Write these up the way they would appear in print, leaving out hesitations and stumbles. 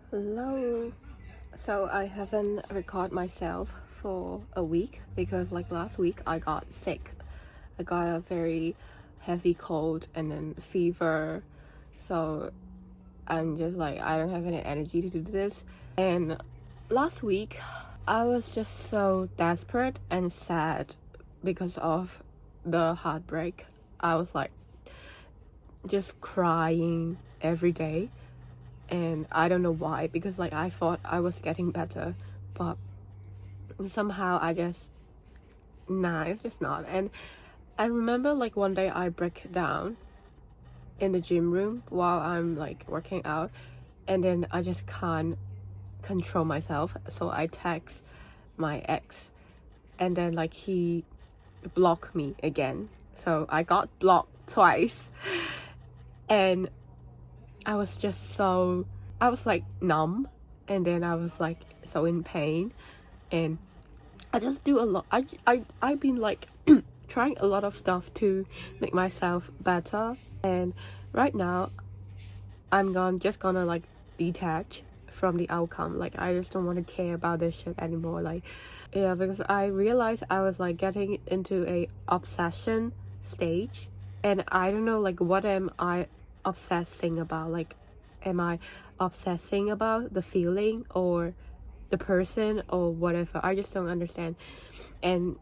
Hello. So I haven't recorded myself for a week because last week I got sick. I got a very heavy cold and then fever. So I'm just I don't have any energy to do this. And last week I was just so desperate and sad because of the heartbreak. I was just crying every day. And I don't know why, because I thought I was getting better, but somehow it's just not. And I remember one day I break down in the gym room while I'm working out, and then I just can't control myself, so I text my ex, and then he blocked me again, so I got blocked twice. And I was numb, and then I was so in pain, and I just do a lot. I've been trying a lot of stuff to make myself better, and right now just gonna detach from the outcome. I just don't want to care about this shit anymore. Yeah, because I realized I was getting into a obsession stage, and I don't know what am I obsessing about. Am I obsessing about the feeling or the person or whatever? I just don't understand. And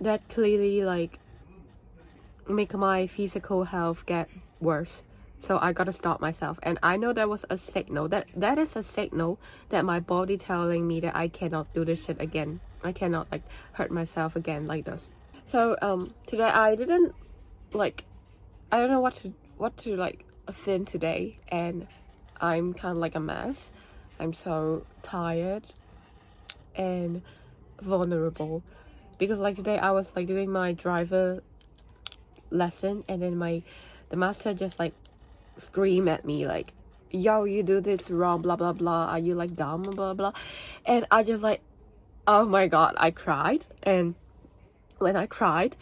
that clearly make my physical health get worse, so I gotta stop myself. And I know that was a signal, that is a signal that my body telling me that I cannot do this shit again. I cannot hurt myself again like this. So today I didn't I don't know what to film today, and I'm kind of a mess. I'm so tired and vulnerable because today I was doing my driver lesson, and then the master just scream at me yo, you do this wrong, blah blah blah, are you dumb, blah blah. And I just oh my god, I cried. And when I cried,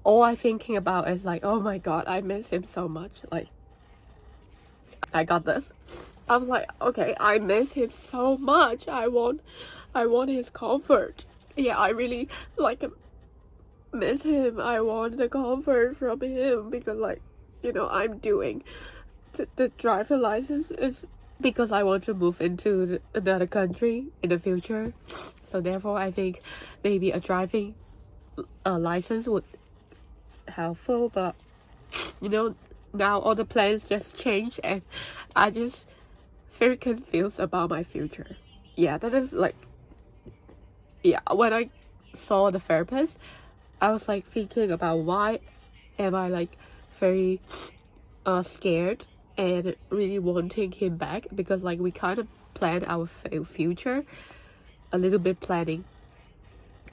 all I thinking about is oh my god, I miss him so much. I got this. I was okay, I miss him so much. I want his comfort. Yeah, I really miss him. I want the comfort from him because I'm doing the driver license is because I want to move into another country in the future. So therefore I think maybe a driving license would helpful, but now all the plans just change, and I just very confused about my future. Yeah, that is yeah, when I saw the therapist, I was thinking about why am I very scared and really wanting him back, because we kind of planned our future a little bit planning,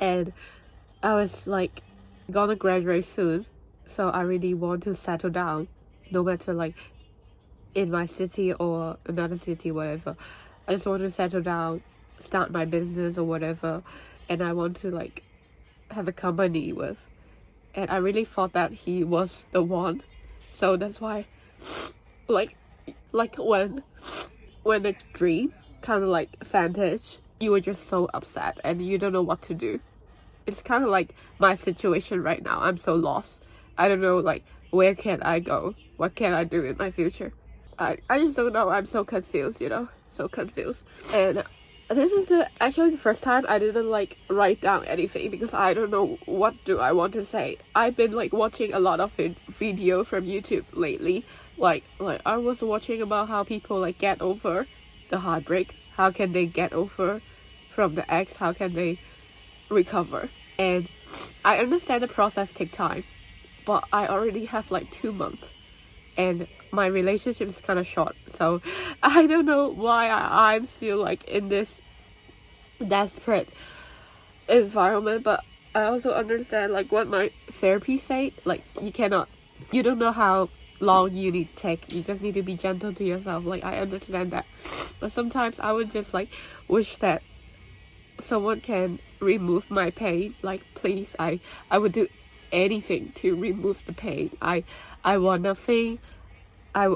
and I was gonna graduate soon, so I really want to settle down, no matter in my city or another city, whatever. I just want to settle down, start my business or whatever, and I want to have a company with. And I really thought that he was the one, so that's why when a dream kind of vantage, you were just so upset and you don't know what to do. It's kind of my situation right now. I'm so lost. I don't know where can I go, what can I do in my future. I just don't know. I'm so confused, so confused. And this is actually the first time I didn't write down anything, because I don't know what do I want to say. I've been watching a lot of video from YouTube lately. I was watching about how people get over the heartbreak. How can they get over from the ex? How can they recover? And I understand the process take time, but I already have 2 months, and my relationship is kind of short, so I don't know why I'm still in this desperate environment. But I also understand what my therapy say, you don't know how long you need to take, you just need to be gentle to yourself. I understand that, but sometimes I would just wish that someone can remove my pain. Please, I would do anything to remove the pain. I want nothing. I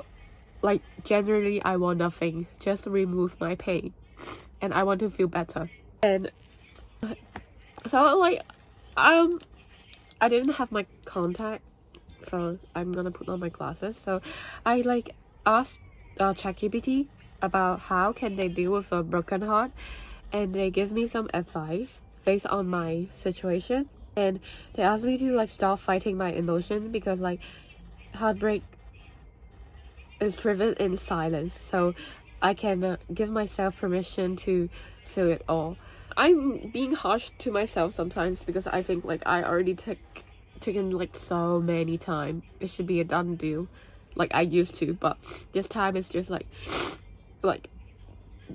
like generally I want nothing, just remove my pain, and I want to feel better. And so like I didn't have my contact, so I'm gonna put on my glasses. So I like asked ChapGPT about how can they deal with a broken heart, and they give me some advice based on my situation. And they asked me to like stop fighting my emotion, because like heartbreak is driven in silence, so I can give myself permission to feel it all. I'm being harsh to myself sometimes, because I think like I already taken like so many time. It should be a done deal like I used to, but this time it's just like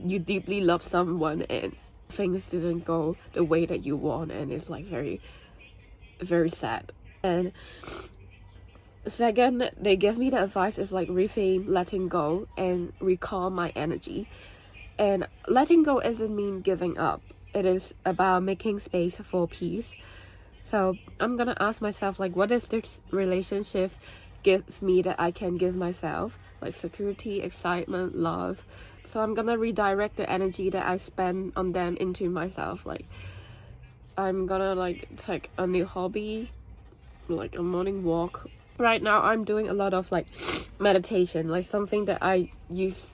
you deeply love someone and things didn't go the way that you want, and it's like very, very sad. And second, they give me the advice is like reframe letting go and recall my energy. And letting go doesn't mean giving up. It is about making space for peace. So I'm gonna ask myself like, what does this relationship give me that I can give myself? Like security, excitement, love. So I'm gonna redirect the energy that I spend on them into myself. Like I'm gonna like take a new hobby, like a morning walk. Right now I'm doing a lot of like meditation, like something that I used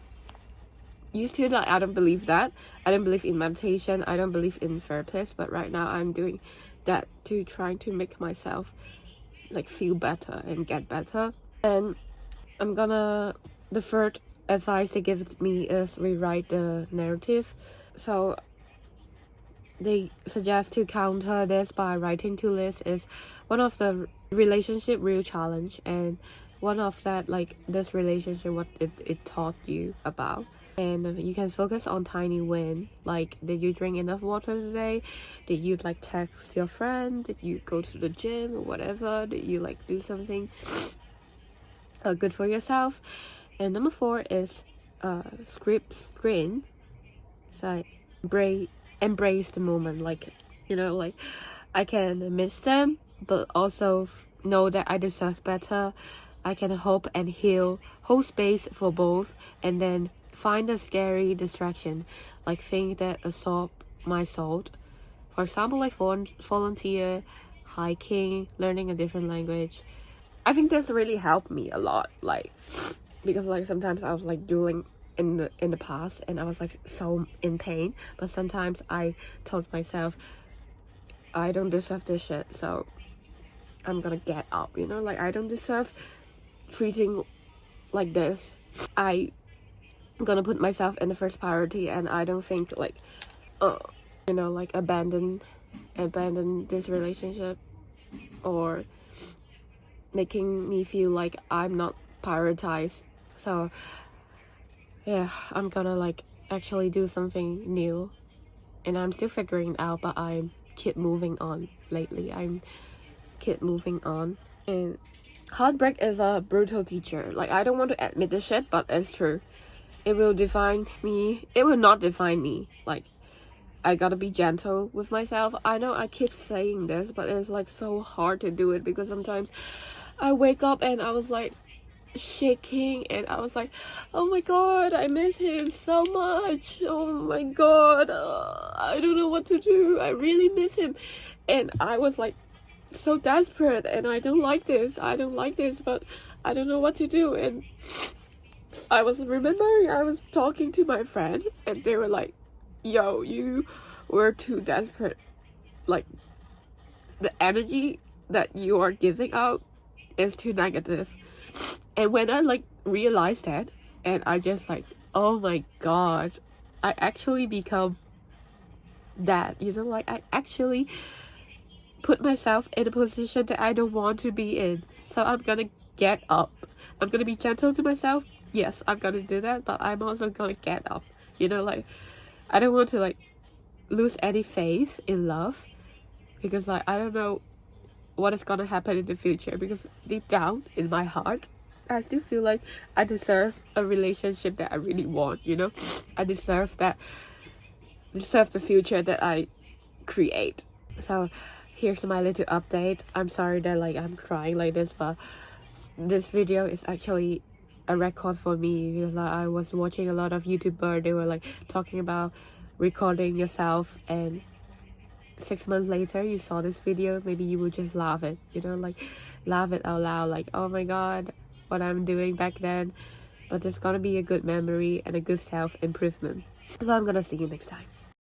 to, like I don't believe that. I don't believe in meditation, I don't believe in therapists, but right now I'm doing that to trying to make myself like feel better and get better. And the third advice they give me is rewrite the narrative. So they suggest to counter this by writing to list is one of the relationship real challenge, and one of that like this relationship what it taught you about. And you can focus on tiny win, like did you drink enough water today, did you like text your friend, did you go to the gym or whatever, did you like do something good for yourself. And number 4 is screen. So embrace the moment, like you know, like I can miss them but also know that I deserve better. I can hope and heal, hold space for both, and then find a scary distraction, like things that absorb my soul. For example, like volunteer, hiking, learning a different language. I think this really helped me a lot, like because like sometimes I was like doing in the past and I was like so in pain, but sometimes I told myself I don't deserve this shit, so I'm gonna get up, you know, like I don't deserve treating like this. I'm gonna put myself in the first priority, and I don't think like you know, like abandon this relationship or making me feel like I'm not prioritized. So yeah, I'm gonna like actually do something new, and I'm still figuring it out, but I'm keep moving on lately. I'm keep moving on. And heartbreak is a brutal teacher. Like I don't want to admit this shit, but it's true. It will define me. It will not define me. Like I gotta be gentle with myself. I know I keep saying this, but it's like so hard to do it, because sometimes I wake up and I was like shaking, and I was like, oh my god, I miss him so much. Oh my god, I don't know what to do. I really miss him. And I was like so desperate, and I don't like this, but I don't know what to do. And I was remembering I was talking to my friend, and they were like, yo, you were too desperate. Like the energy that you are giving out is too negative. And when I like realized that, and I just like, oh my god, I actually become that, you know, like I actually put myself in a position that I don't want to be in. So I'm gonna get up. I'm gonna be gentle to myself. Yes, I'm gonna do that, but I'm also gonna get up. You know, like I don't want to like lose any faith in love, because like I don't know what is gonna happen in the future, because deep down in my heart I still feel like I deserve a relationship that I really want, you know. I deserve the future that I create. So here's my little update. I'm sorry that like I'm crying like this, but this video is actually a record for me, because like, I was watching a lot of YouTuber, they were like talking about recording yourself, and 6 months later you saw this video, maybe you would just laugh it, you know, like laugh it out loud, like, oh my god, what I'm doing back then. But there's gonna be a good memory and a good self-improvement. So I'm gonna see you next time.